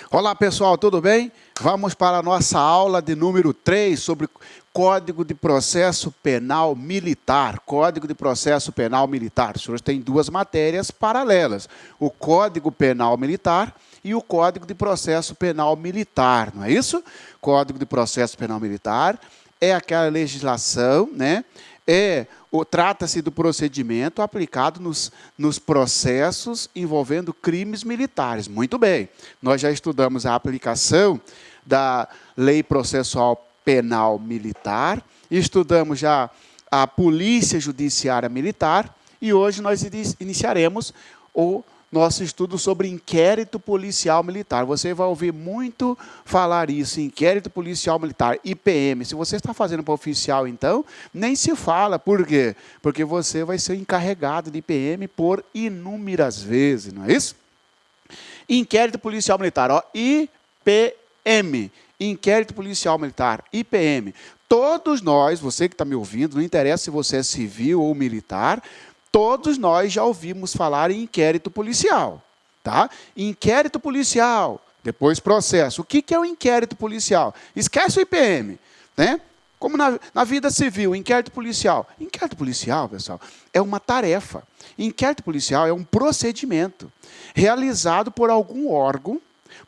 Olá, pessoal, tudo bem? Vamos para a nossa aula de número 3 sobre Código de Processo Penal Militar. Código de Processo Penal Militar. Os senhores têm duas matérias paralelas, o Código Penal Militar e o Código de Processo Penal Militar, não é isso? Código de Processo Penal Militar é aquela legislação, né? Trata-se do procedimento aplicado nos processos envolvendo crimes militares. Muito bem, nós já estudamos a aplicação da Lei Processual Penal Militar, estudamos já a Polícia Judiciária Militar e hoje nós iniciaremos o nosso estudo sobre inquérito policial militar. Você vai ouvir muito falar isso, inquérito policial militar, IPM. Se você está fazendo para oficial, então, nem se fala. Por quê? Porque você vai ser encarregado de IPM por inúmeras vezes, não é isso? Inquérito policial militar, ó, IPM. Inquérito policial militar, IPM. Todos nós, você que está me ouvindo, não interessa se você é civil ou militar, todos nós já ouvimos falar em inquérito policial, tá? Inquérito policial, depois processo. O que é o inquérito policial? Esquece o IPM, né? Como na vida civil, inquérito policial. Inquérito policial, pessoal, é uma tarefa. Inquérito policial é um procedimento realizado por algum órgão,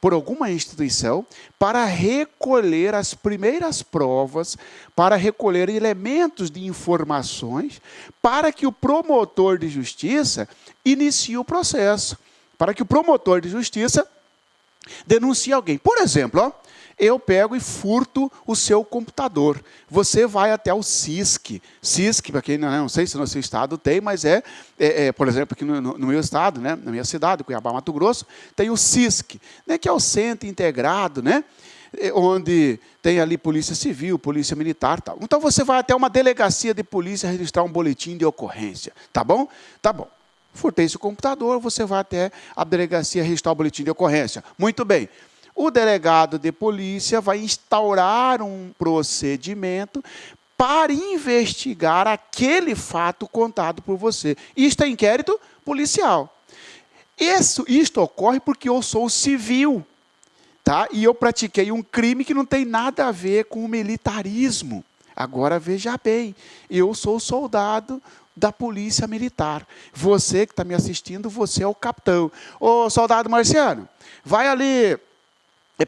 por alguma instituição, para recolher as primeiras provas, para recolher elementos de informações, para que o promotor de justiça inicie o processo, para que o promotor de justiça denuncie alguém. Por exemplo, ó, eu pego e furto o seu computador. Você vai até o CISC. CISC, para quem não sei se no seu estado tem, mas por exemplo, aqui no meu estado, né, na minha cidade, Cuiabá, Mato Grosso, tem o CISC, né, que é o Centro Integrado, né, onde tem ali polícia civil, polícia militar, tal. Então você vai até uma delegacia de polícia registrar um boletim de ocorrência, tá bom? Tá bom. Furtei seu computador, você vai até a delegacia registrar o boletim de ocorrência. Muito bem. O delegado de polícia vai instaurar um procedimento para investigar aquele fato contado por você. Isto é inquérito policial. Isto ocorre porque eu sou civil, tá? E eu pratiquei um crime que não tem nada a ver com o militarismo. Agora, veja bem, eu sou soldado da Polícia Militar. Você que está me assistindo, você é o capitão. Ô, soldado Marciano, vai ali...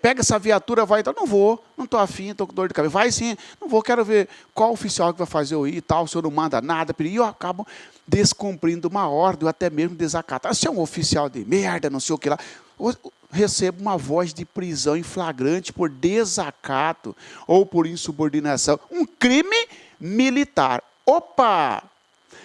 Pega essa viatura, vai e tal. Não vou, não estou afim, estou com dor de cabeça. Vai sim, não vou, quero ver qual oficial que vai fazer eu ir e tal, o senhor não manda nada. E eu acabo descumprindo uma ordem, ou até mesmo desacatar. Se é um oficial de merda, não sei o que lá, eu recebo uma voz de prisão em flagrante por desacato ou por insubordinação. Um crime militar. Opa!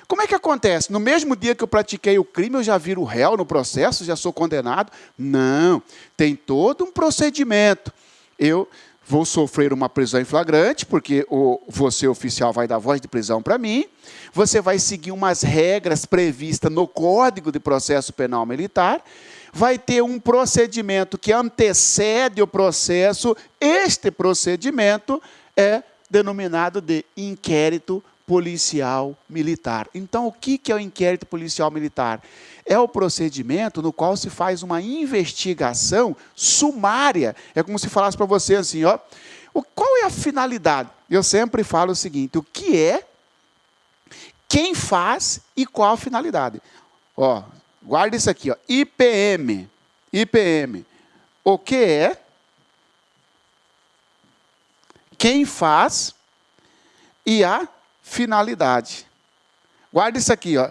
Como é que acontece? No mesmo dia que eu pratiquei o crime, eu já viro réu no processo, já sou condenado? Não, tem todo um procedimento. Eu vou sofrer uma prisão em flagrante, porque você, oficial, vai dar voz de prisão para mim. Você vai seguir umas regras previstas no Código de Processo Penal Militar. Vai ter um procedimento que antecede o processo. Este procedimento é denominado de inquérito policial militar. Então, o que é o inquérito policial militar? É o procedimento no qual se faz uma investigação sumária. É como se falasse para você assim, ó, qual é a finalidade? Eu sempre falo o seguinte, o que é, quem faz e qual a finalidade. Ó, guarda isso aqui, ó, IPM. IPM. O que é, quem faz e a finalidade. Guarda isso aqui, ó.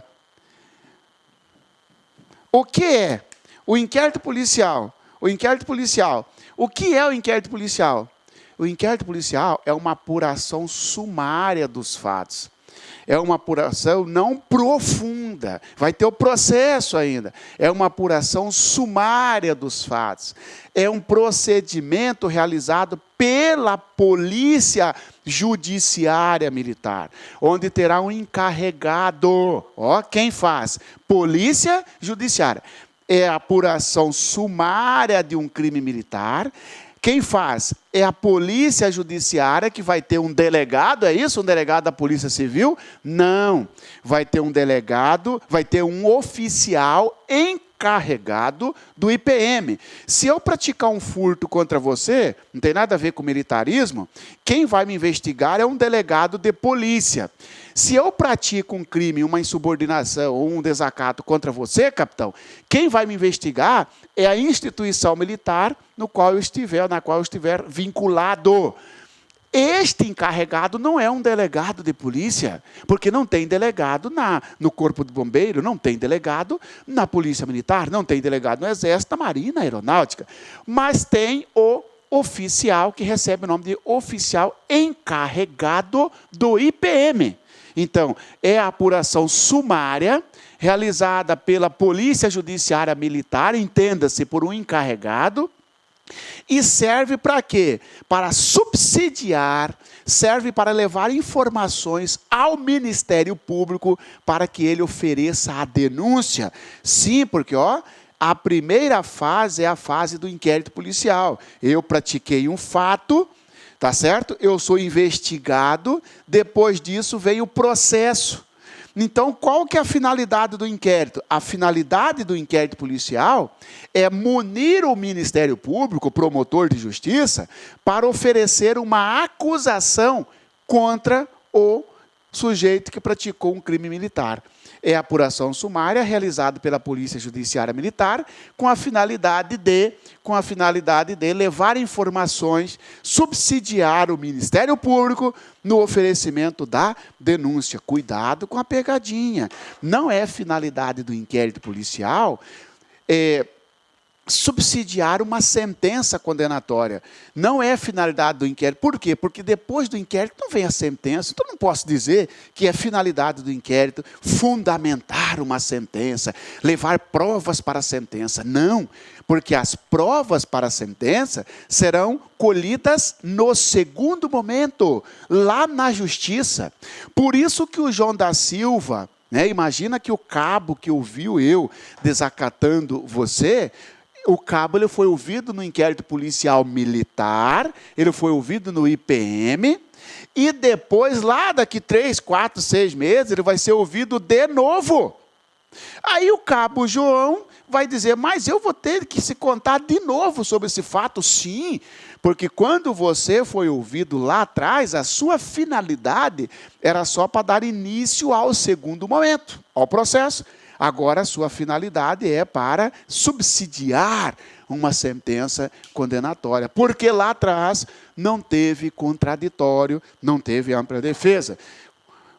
O que é o inquérito policial? O inquérito policial. O que é o inquérito policial? O inquérito policial é uma apuração sumária dos fatos. É uma apuração não profunda. Vai ter o processo ainda. É uma apuração sumária dos fatos. É um procedimento realizado pela Polícia Judiciária Militar, onde terá um encarregado. Ó, quem faz? Polícia Judiciária. É a apuração sumária de um crime militar. Quem faz? É a Polícia Judiciária, que vai ter um delegado, é isso? Um delegado da Polícia Civil? Não. Vai ter um delegado, vai ter um oficial encarregado encarregado do IPM. Se eu praticar um furto contra você, não tem nada a ver com militarismo, quem vai me investigar é um delegado de polícia. Se eu pratico um crime, uma insubordinação ou um desacato contra você, capitão, quem vai me investigar é a instituição militar na qual eu estiver vinculado. Este encarregado não é um delegado de polícia, porque não tem delegado no Corpo de Bombeiro, não tem delegado na Polícia Militar, não tem delegado no Exército, na Marinha, na Aeronáutica, mas tem o oficial que recebe o nome de oficial encarregado do IPM. Então, é a apuração sumária realizada pela Polícia Judiciária Militar, entenda-se por um encarregado, e serve para quê? Para subsidiar, serve para levar informações ao Ministério Público para que ele ofereça a denúncia. Sim, porque a primeira fase é a fase do inquérito policial. Eu pratiquei um fato, tá certo? Eu sou investigado, depois disso vem o processo. Então, qual que é a finalidade do inquérito? A finalidade do inquérito policial é munir o Ministério Público, o promotor de justiça, para oferecer uma acusação contra o sujeito que praticou um crime militar. É a apuração sumária realizada pela Polícia Judiciária Militar com a finalidade de levar informações, subsidiar o Ministério Público no oferecimento da denúncia. Cuidado com a pegadinha. Não é finalidade do inquérito policial subsidiar uma sentença condenatória. Não é finalidade do inquérito. Por quê? Porque depois do inquérito não vem a sentença. Então não posso dizer que é finalidade do inquérito fundamentar uma sentença, levar provas para a sentença. Não, porque as provas para a sentença serão colhidas no segundo momento, lá na justiça. Por isso que o João da Silva, imagina que o cabo que ouviu eu desacatando você, o cabo ele foi ouvido no inquérito policial militar, ele foi ouvido no IPM, e depois, lá daqui 3, 4, 6 meses, ele vai ser ouvido de novo. Aí o cabo João vai dizer, mas eu vou ter que se contar de novo sobre esse fato? Sim, porque quando você foi ouvido lá atrás, a sua finalidade era só para dar início ao segundo momento, ao processo. Agora, a sua finalidade é para subsidiar uma sentença condenatória, porque lá atrás não teve contraditório, não teve ampla defesa.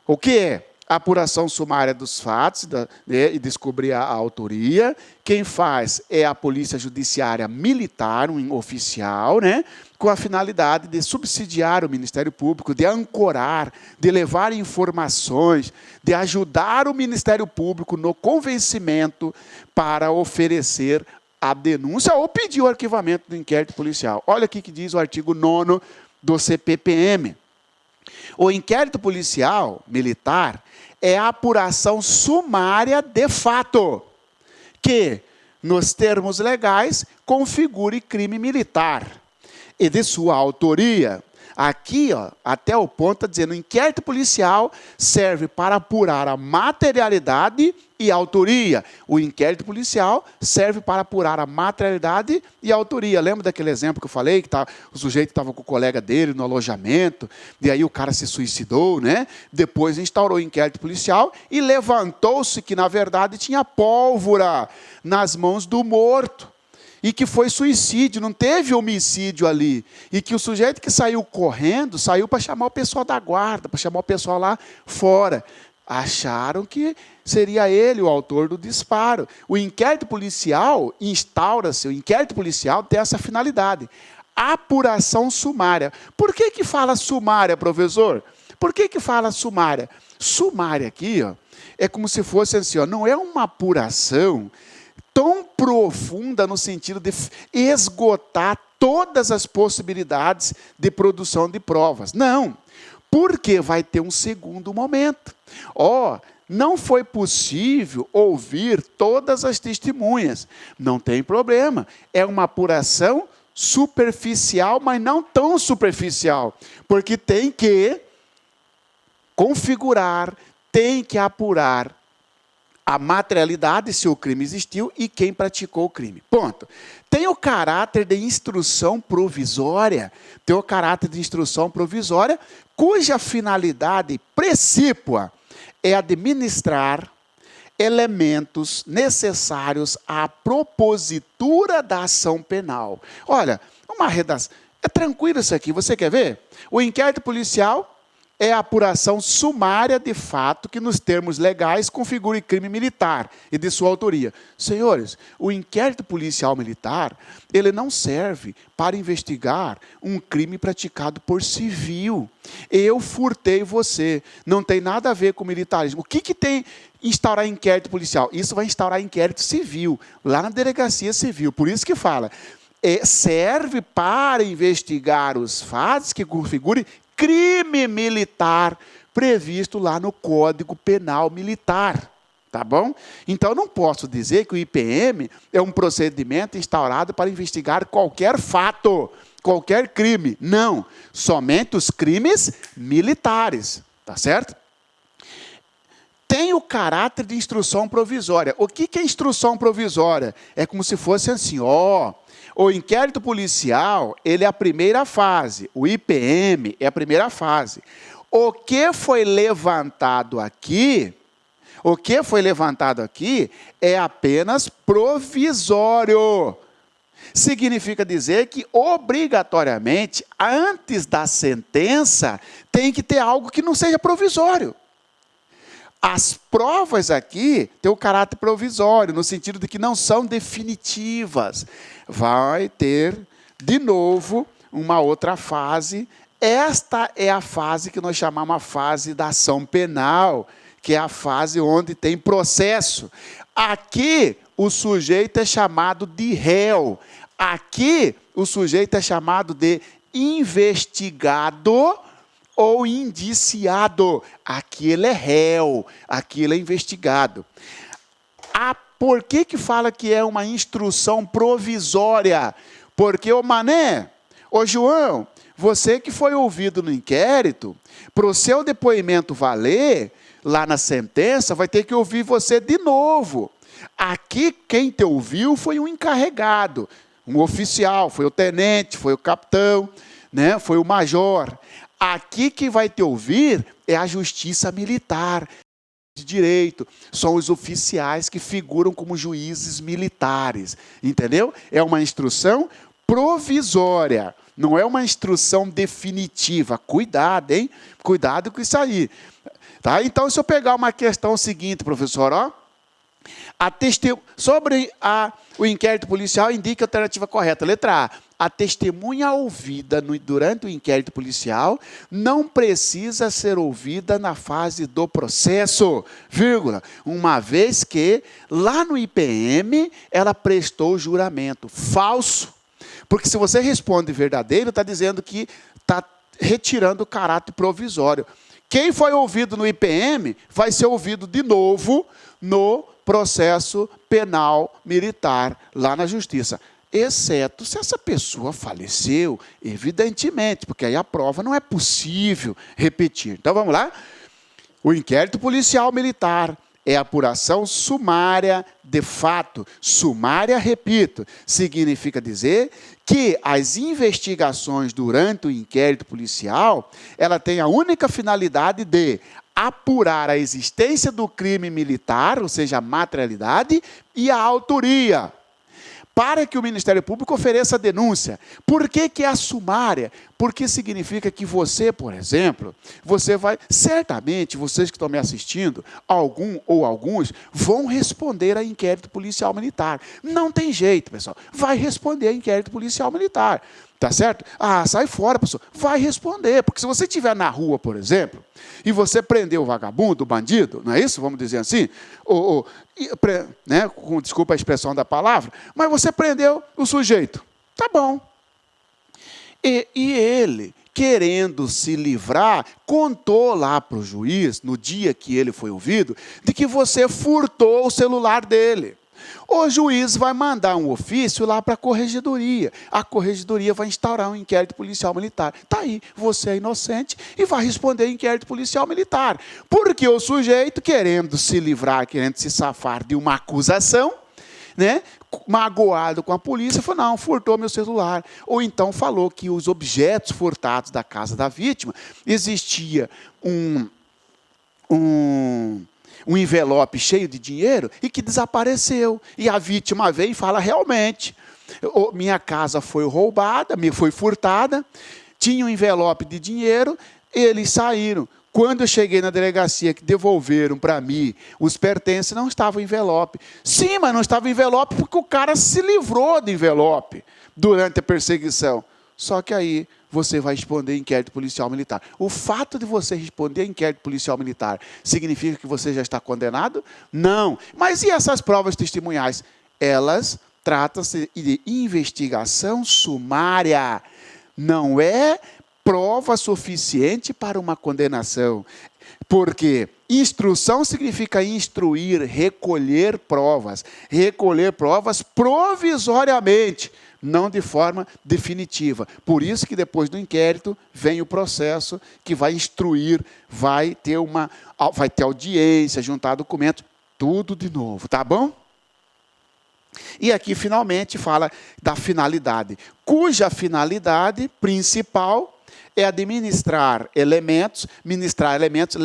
O que é? A apuração sumária dos fatos e descobrir a autoria. Quem faz é a Polícia Judiciária Militar, um oficial, com a finalidade de subsidiar o Ministério Público, de ancorar, de levar informações, de ajudar o Ministério Público no convencimento para oferecer a denúncia ou pedir o arquivamento do inquérito policial. Olha aqui que diz o artigo 9º do CPPM. O inquérito policial militar é a apuração sumária de fato, que, nos termos legais, configure crime militar e de sua autoria. Aqui, até o ponto está dizendo, o inquérito policial serve para apurar a materialidade e a autoria. O inquérito policial serve para apurar a materialidade e a autoria. Lembra daquele exemplo que eu falei, que o sujeito estava com o colega dele no alojamento, e aí o cara se suicidou, Depois instaurou o inquérito policial e levantou-se que, na verdade, tinha pólvora nas mãos do morto. E que foi suicídio, não teve homicídio ali. E que o sujeito que saiu correndo, saiu para chamar o pessoal da guarda, para chamar o pessoal lá fora. Acharam que seria ele o autor do disparo. O inquérito policial instaura-se, o inquérito policial tem essa finalidade. Apuração sumária. Por que fala sumária, professor? Por que fala sumária? Sumária aqui, é como se fosse assim, não é uma apuração tão profunda no sentido de esgotar todas as possibilidades de produção de provas. Não, porque vai ter um segundo momento. Não foi possível ouvir todas as testemunhas. Não tem problema. É uma apuração superficial, mas não tão superficial. Porque tem que configurar, tem que apurar a materialidade, se o crime existiu, e quem praticou o crime. Ponto. Tem o caráter de instrução provisória. Tem o caráter de instrução provisória, cuja finalidade precípua é administrar elementos necessários à propositura da ação penal. Olha, uma redação. É tranquilo isso aqui, você quer ver? O inquérito policial é a apuração sumária de fato que, nos termos legais, configure crime militar e de sua autoria. Senhores, o inquérito policial militar, ele não serve para investigar um crime praticado por civil. Eu furtei você. Não tem nada a ver com militarismo. O que tem instaurar inquérito policial? Isso vai instaurar inquérito civil, lá na delegacia civil. Por isso que fala, serve para investigar os fatos que configurem crime militar previsto lá no Código Penal Militar, tá bom? Então, eu não posso dizer que o IPM é um procedimento instaurado para investigar qualquer fato, qualquer crime. Não, somente os crimes militares, tá certo? Tem o caráter de instrução provisória. O que é instrução provisória? É como se fosse assim, o inquérito policial, ele é a primeira fase. O IPM é a primeira fase. O que foi levantado aqui é apenas provisório. Significa dizer que, obrigatoriamente, antes da sentença, tem que ter algo que não seja provisório. As provas aqui têm o caráter provisório, no sentido de que não são definitivas. Vai ter, de novo, uma outra fase. Esta é a fase que nós chamamos a fase da ação penal, que é a fase onde tem processo. Aqui, o sujeito é chamado de réu. Aqui, o sujeito é chamado de investigado ou indiciado. Aqui ele é réu, aqui ele é investigado. Por que fala que é uma instrução provisória? Porque, Mané, João, você que foi ouvido no inquérito, para o seu depoimento valer, lá na sentença, vai ter que ouvir você de novo. Aqui, quem te ouviu foi um encarregado, um oficial, foi o tenente, foi o capitão, né? Foi o major. Aqui quem vai te ouvir é a justiça militar de direito. São os oficiais que figuram como juízes militares. Entendeu? É uma instrução provisória. Não é uma instrução definitiva. Cuidado, hein? Cuidado com isso aí. Tá? Então, se eu pegar uma questão seguinte, professor, sobre o inquérito policial, indica a alternativa correta. Letra A. A testemunha ouvida durante o inquérito policial não precisa ser ouvida na fase do processo, vírgula, uma vez que, lá no IPM, ela prestou juramento. Falso. Porque se você responde verdadeiro, está dizendo que está retirando o caráter provisório. Quem foi ouvido no IPM vai ser ouvido de novo no processo penal militar, lá na justiça. Exceto se essa pessoa faleceu, evidentemente, porque aí a prova não é possível repetir. Então, vamos lá? O inquérito policial militar é apuração sumária de fato. Sumária, repito, significa dizer que as investigações durante o inquérito policial, ela tem a única finalidade de apurar a existência do crime militar, ou seja, a materialidade, e a autoria, para que o Ministério Público ofereça a denúncia. Por que é a sumária? Porque significa que você, por exemplo, você vai, certamente, vocês que estão me assistindo, algum ou alguns, vão responder a inquérito policial militar. Não tem jeito, pessoal. Vai responder a inquérito policial militar. Tá certo? Sai fora, pessoal. Vai responder. Porque se você estiver na rua, por exemplo, e você prendeu o vagabundo, o bandido, não é isso? Vamos dizer assim? Desculpa a expressão da palavra, mas você prendeu o sujeito. Tá bom. E ele, querendo se livrar, contou lá para o juiz, no dia que ele foi ouvido, de que você furtou o celular dele. O juiz vai mandar um ofício lá para a corregedoria. A corregedoria vai instaurar um inquérito policial militar. Está aí, você é inocente e vai responder inquérito policial militar. Porque o sujeito, querendo se livrar, querendo se safar de uma acusação, né, magoado com a polícia, falou, não, furtou meu celular. Ou então falou que os objetos furtados da casa da vítima, existia um envelope cheio de dinheiro e que desapareceu. E a vítima veio e fala, realmente, minha casa foi roubada, foi furtada, tinha um envelope de dinheiro, eles saíram. Quando eu cheguei na delegacia que devolveram para mim os pertences, não estava o envelope. Sim, mas não estava o envelope porque o cara se livrou do envelope durante a perseguição. Só que aí você vai responder inquérito policial militar. O fato de você responder inquérito policial militar significa que você já está condenado? Não. Mas e essas provas testemunhais? Elas tratam-se de investigação sumária. Não é prova suficiente para uma condenação. Porque instrução significa instruir, recolher provas. Recolher provas provisoriamente, não de forma definitiva. Por isso que depois do inquérito vem o processo que vai instruir, vai ter audiência, juntar documentos, tudo de novo, tá bom? E aqui finalmente fala da finalidade, cuja finalidade principal é administrar elementos, ministrar elementos,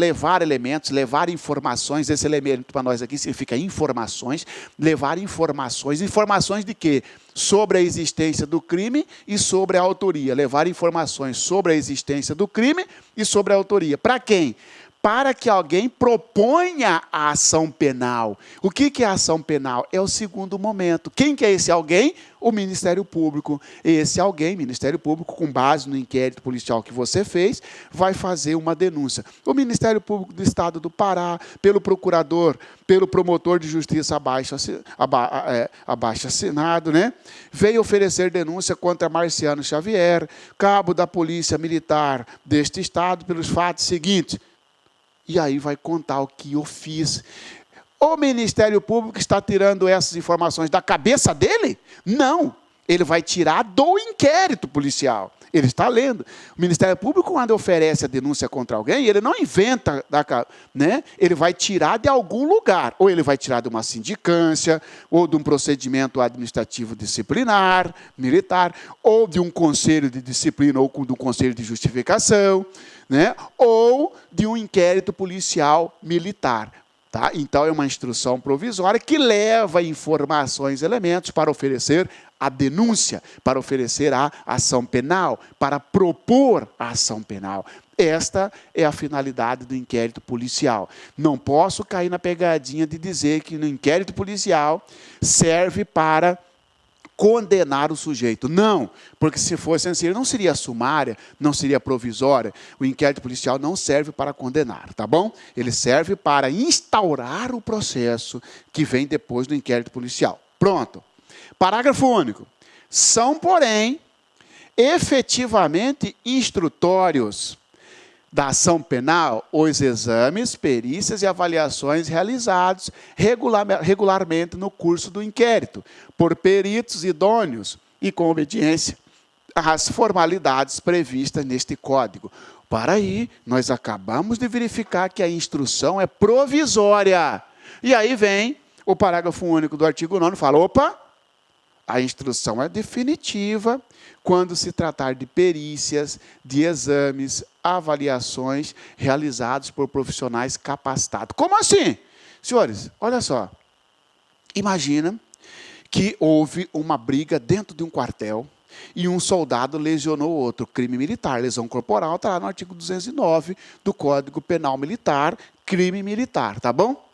levar informações. Esse elemento para nós aqui significa informações, levar informações. Informações de quê? Sobre a existência do crime e sobre a autoria. Levar informações sobre a existência do crime e sobre a autoria. Para quem? Para que alguém proponha a ação penal. O que é a ação penal? É o segundo momento. Quem que é esse alguém? O Ministério Público. Esse alguém, Ministério Público, com base no inquérito policial que você fez, vai fazer uma denúncia. O Ministério Público do Estado do Pará, pelo procurador, pelo promotor de justiça abaixo assinado, né? Veio oferecer denúncia contra Marciano Xavier, cabo da Polícia Militar deste Estado, pelos fatos seguintes. E aí vai contar o que eu fiz. O Ministério Público está tirando essas informações da cabeça dele? Não. Ele vai tirar do inquérito policial. Ele está lendo. O Ministério Público, quando oferece a denúncia contra alguém, ele não inventa, né? Ele vai tirar de algum lugar. Ou ele vai tirar de uma sindicância, ou de um procedimento administrativo disciplinar, militar, ou de um conselho de disciplina, ou de um conselho de justificação, né? Ou de um inquérito policial militar. Tá? Então, é uma instrução provisória que leva informações, elementos para oferecer a denúncia, para oferecer a ação penal, para propor a ação penal. Esta é a finalidade do inquérito policial. Não posso cair na pegadinha de dizer que no inquérito policial serve para condenar o sujeito. Não, porque se fosse assim, não seria sumária, não seria provisória. O inquérito policial não serve para condenar, tá bom? Ele serve para instaurar o processo que vem depois do inquérito policial. Pronto. Parágrafo único. São, porém, efetivamente instrutórios da ação penal os exames, perícias e avaliações realizados regularmente no curso do inquérito, por peritos idôneos e com obediência às formalidades previstas neste Código. Para aí, nós acabamos de verificar que a instrução é provisória. E aí vem o parágrafo único do artigo 9º, fala, opa, a instrução é definitiva quando se tratar de perícias, de exames, avaliações realizados por profissionais capacitados. Como assim? Senhores, olha só. Imagina que houve uma briga dentro de um quartel e um soldado lesionou outro. Crime militar, lesão corporal, está lá no artigo 209 do Código Penal Militar, crime militar, tá bom?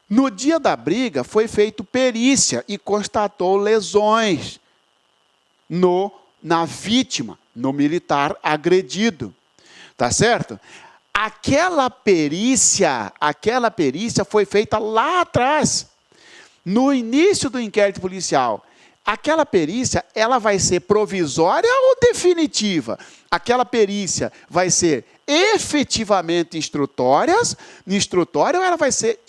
No dia da briga, foi feita perícia e constatou lesões na vítima, no militar agredido. Tá certo? Aquela perícia foi feita lá atrás, no início do inquérito policial. Aquela perícia, ela vai ser provisória ou definitiva? Aquela perícia vai ser efetivamente instrutória ou ela vai ser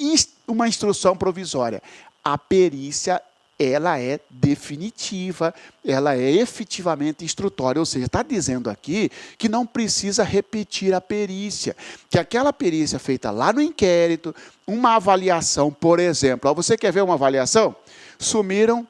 uma instrução provisória? a perícia ela é definitiva, ela é efetivamente instrutória, ou seja, está dizendo aqui que não precisa repetir a perícia, que aquela perícia feita lá no inquérito, uma avaliação, por exemplo, você quer ver uma avaliação? Sumiram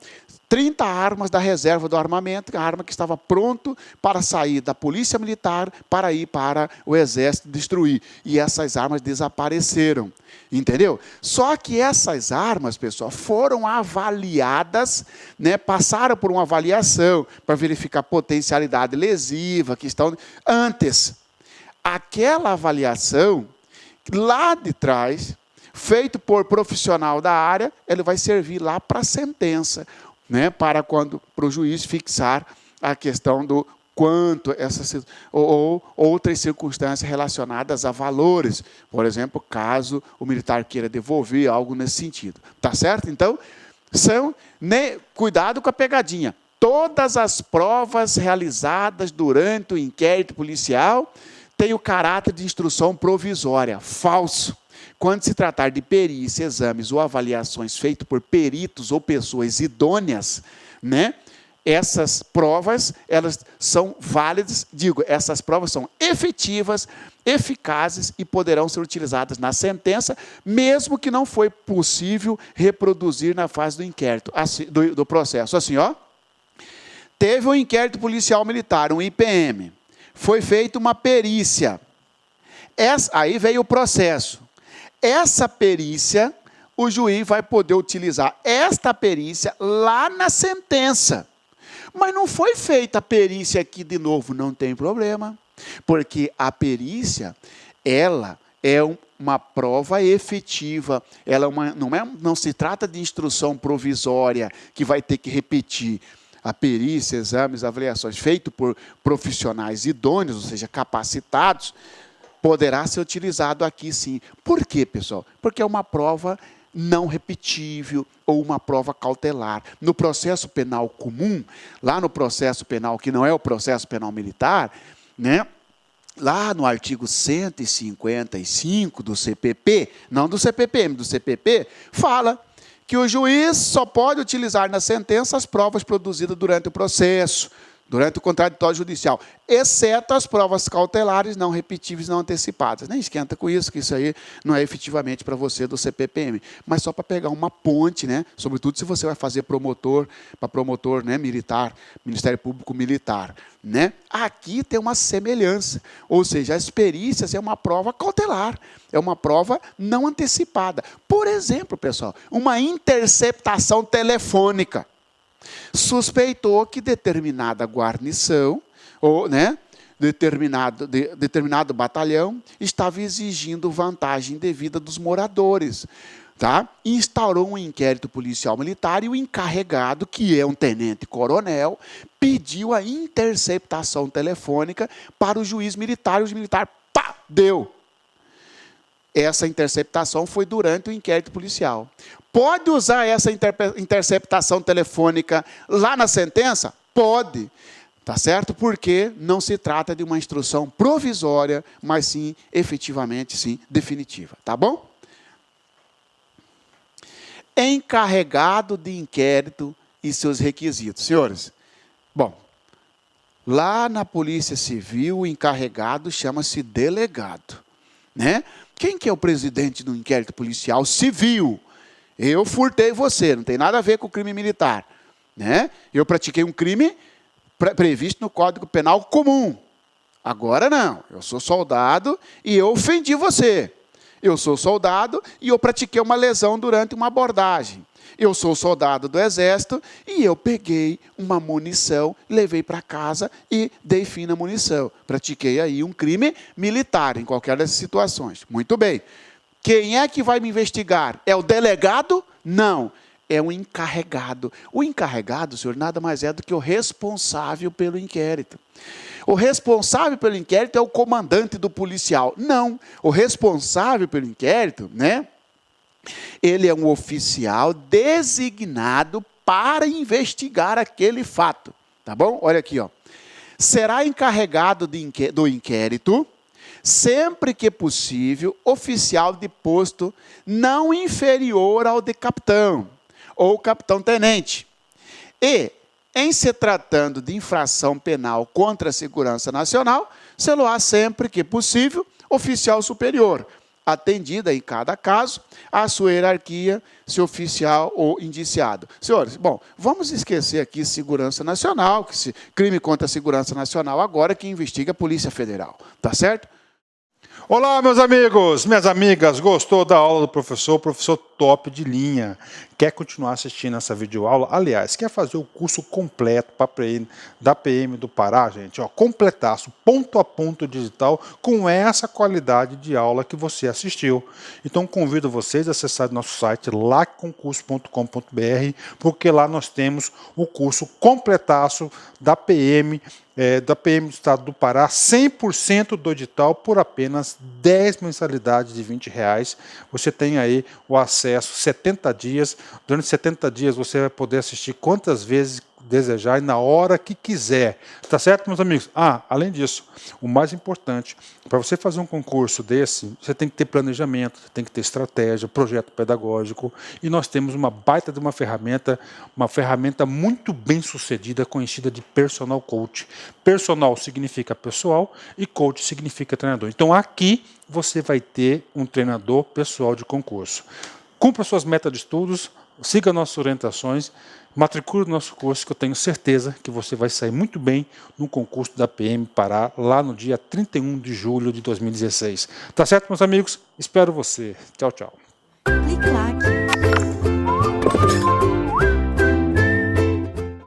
30 armas da reserva do armamento, a arma que estava pronto para sair da polícia militar para ir para o exército destruir. E essas armas desapareceram, entendeu? Só que essas armas, pessoal, foram avaliadas, né, passaram por uma avaliação para verificar potencialidade lesiva, que estão antes. Aquela avaliação, lá de trás, feito por profissional da área, ele vai servir lá para a sentença, né, para o juiz fixar a questão do quanto essas ou outras circunstâncias relacionadas a valores, por exemplo, caso o militar queira devolver algo nesse sentido, tá certo? Então, cuidado com a pegadinha. Todas as provas realizadas durante o inquérito policial têm o caráter de instrução provisória, falso. Quando se tratar de perícia, exames ou avaliações feitos por peritos ou pessoas idôneas, né, essas provas, elas são válidas, essas provas são efetivas, eficazes e poderão ser utilizadas na sentença, mesmo que não foi possível reproduzir na fase do inquérito, assim, do processo. Assim, ó, teve um inquérito policial militar, um IPM, foi feita uma perícia, aí veio o processo. Essa perícia, o juiz vai poder utilizar esta perícia lá na sentença. Mas não foi feita a perícia aqui de novo, não tem problema. Porque a perícia, ela é uma prova efetiva. Ela não se trata de instrução provisória que vai ter que repetir. A perícia, exames, avaliações feitos por profissionais idôneos, ou seja, capacitados, poderá ser utilizado aqui sim. Por quê, pessoal? Porque é uma prova não repetível ou uma prova cautelar. No processo penal comum, lá no processo penal, que não é o processo penal militar, né, lá no artigo 155 do CPP, não do CPPM, do CPP, fala que o juiz só pode utilizar na sentença as provas produzidas durante o processo, durante o contraditório judicial, exceto as provas cautelares não repetíveis, não antecipadas. Nem esquenta com isso, que isso aí não é efetivamente para você do CPPM, mas só para pegar uma ponte, né? Sobretudo se você vai fazer promotor, para promotor, né, militar, Ministério Público Militar, né? Aqui tem uma semelhança, ou seja, as perícias é uma prova cautelar, é uma prova não antecipada. Por exemplo, pessoal, uma interceptação telefônica. Suspeitou que determinada guarnição, ou, né, determinado batalhão, estava exigindo vantagem devida dos moradores. Tá? Instaurou um inquérito policial militar e o encarregado, que é um tenente-coronel, pediu a interceptação telefônica para o juiz militar, e o juiz militar, deu. Essa interceptação foi durante o inquérito policial. Pode usar essa interceptação telefônica lá na sentença? Pode. Tá certo? Porque não se trata de uma instrução provisória, mas sim, efetivamente, sim, definitiva. Tá bom? Encarregado de inquérito e seus requisitos. Senhores, bom, lá na Polícia Civil, o encarregado chama-se delegado, né? Quem que é o presidente do inquérito policial civil? Eu furtei você, não tem nada a ver com o crime militar, né? Eu pratiquei um crime previsto no Código Penal comum. Agora não, eu sou soldado e eu ofendi você. Eu sou soldado e eu pratiquei uma lesão durante uma abordagem. Eu sou soldado do Exército e eu peguei uma munição, levei para casa e dei fim na munição. Pratiquei aí um crime militar em qualquer dessas situações. Muito bem. Quem é que vai me investigar? É o delegado? Não. É o encarregado. O encarregado, senhor, nada mais é do que o responsável pelo inquérito. O responsável pelo inquérito é o comandante do policial. Não. O responsável pelo inquérito, né? Ele é um oficial designado para investigar aquele fato. Tá bom? Olha aqui, ó. Será encarregado do inquérito, sempre que possível, oficial de posto não inferior ao de capitão, ou capitão-tenente. E, em se tratando de infração penal contra a segurança nacional, se-lo-á sempre que possível oficial superior, atendida em cada caso a sua hierarquia, se oficial ou indiciado. Senhores, bom, vamos esquecer aqui segurança nacional, crime contra a segurança nacional agora que investiga a Polícia Federal, tá certo? Olá, meus amigos, minhas amigas, gostou da aula do professor? Professor top de linha. Quer continuar assistindo essa videoaula? Aliás, quer fazer o curso completo da PM do Pará, gente? Ó, completaço, ponto a ponto digital, com essa qualidade de aula que você assistiu. Então, convido vocês a acessar nosso site lacconcurso.com.br, porque lá nós temos o curso completaço da PM, do Estado do Pará, 100% do edital, por apenas 10 mensalidades de R$20. Você tem aí o acesso 70 dias. Durante 70 dias você vai poder assistir quantas vezes desejar e na hora que quiser. Tá certo, meus amigos? Além disso, o mais importante, para você fazer um concurso desse, você tem que ter planejamento, você tem que ter estratégia, projeto pedagógico, e nós temos uma baita de uma ferramenta muito bem sucedida, conhecida de Personal Coach. Personal significa pessoal e coach significa treinador. Então aqui você vai ter um treinador pessoal de concurso. Cumpra suas metas de estudos, siga nossas orientações, matricule no nosso curso, que eu tenho certeza que você vai sair muito bem no concurso da PM Pará, lá no dia 31 de julho de 2016. Tá certo, meus amigos? Espero você. Tchau, tchau. Clique lá.